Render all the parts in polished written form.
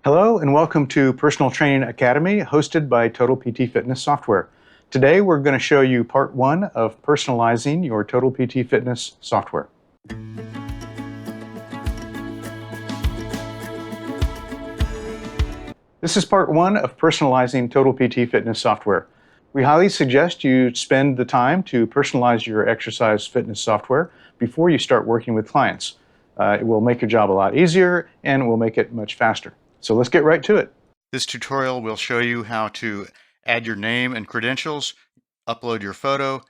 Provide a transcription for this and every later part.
Hello and welcome to Personal Training Academy, hosted by Total PT Fitness Software. Today we're going to show you part one of personalizing your Total PT Fitness software. This is part one of personalizing Total PT Fitness software. We highly suggest you spend the time to personalize your exercise fitness software before you start working with clients. It will make your job a lot easier and will make it much faster. So let's get right to it. This tutorial will show you how to add your name and credentials, upload your photo,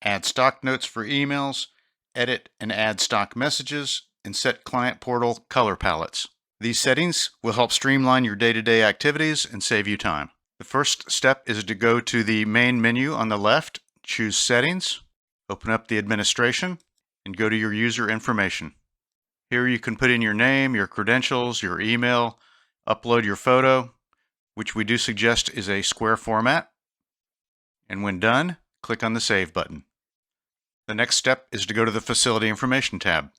add stock notes for emails, edit and add stock messages, and set client portal color palettes. These settings will help streamline your day-to-day activities and save you time. The first step is to go to the main menu on the left, choose Settings, open up the Administration, and go to your user information. Here you can put in your name, your credentials, your email, upload your photo, which we do suggest is a square format. And when done, click on the Save button. The next step is to go to the Facility Information tab.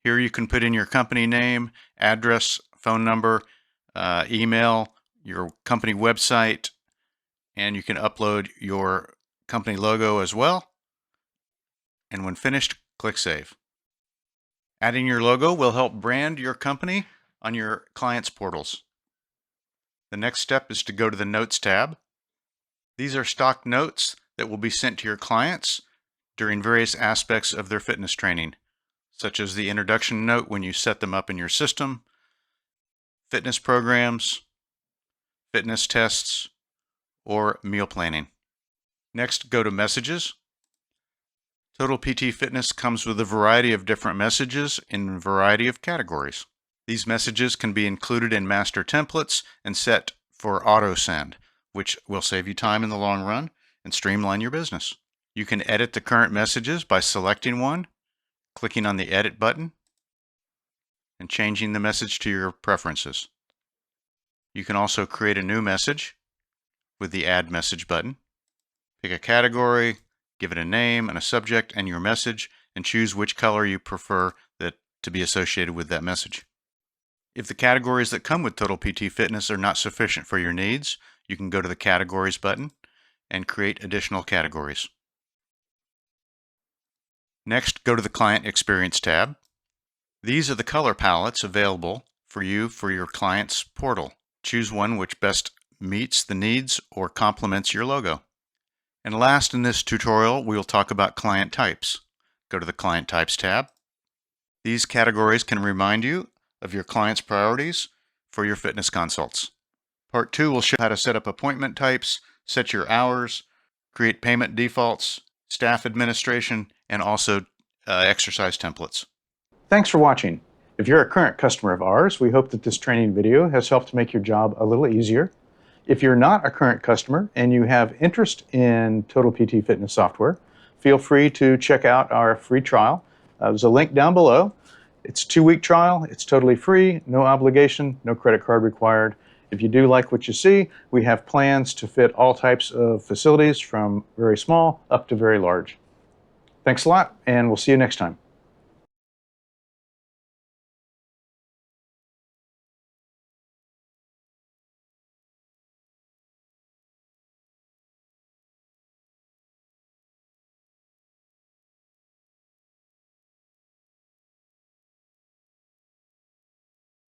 Here you can put in your company name, address, phone number, email, your company website, and you can upload your company logo as well. And when finished, click Save. Adding your logo will help brand your company on your clients' portals. The next step is to go to the Notes tab. These are stock notes that will be sent to your clients during various aspects of their fitness training, such as the introduction note when you set them up in your system, fitness programs, fitness tests, or meal planning. Next, go to Messages. Total PT Fitness comes with a variety of different messages in a variety of categories. These messages can be included in master templates and set for auto send, which will save you time in the long run and streamline your business. You can edit the current messages by selecting one, clicking on the Edit button, and changing the message to your preferences. You can also create a new message with the Add Message button. Pick a category, give it a name and a subject and your message, and choose which color you prefer that to be associated with that message. If the categories that come with Total PT Fitness are not sufficient for your needs, you can go to the Categories button and create additional categories. Next, go to the Client Experience tab. These are the color palettes available for you for your client's portal. Choose one which best meets the needs or complements your logo. And last in this tutorial, we will talk about client types. Go to the Client Types tab. These categories can remind you of your client's priorities for your fitness consults. Part 2 will show how to set up appointment types, set your hours, create payment defaults, staff administration, and also exercise templates. Thanks for watching. If you're a current customer of ours, we hope that this training video has helped to make your job a little easier. If you're not a current customer and you have interest in Total PT Fitness software, feel free to check out our free trial. There's a link down below. It's a 2-week trial. It's totally free, no obligation, no credit card required. If you do like what you see, we have plans to fit all types of facilities from very small up to very large. Thanks a lot, and we'll see you next time.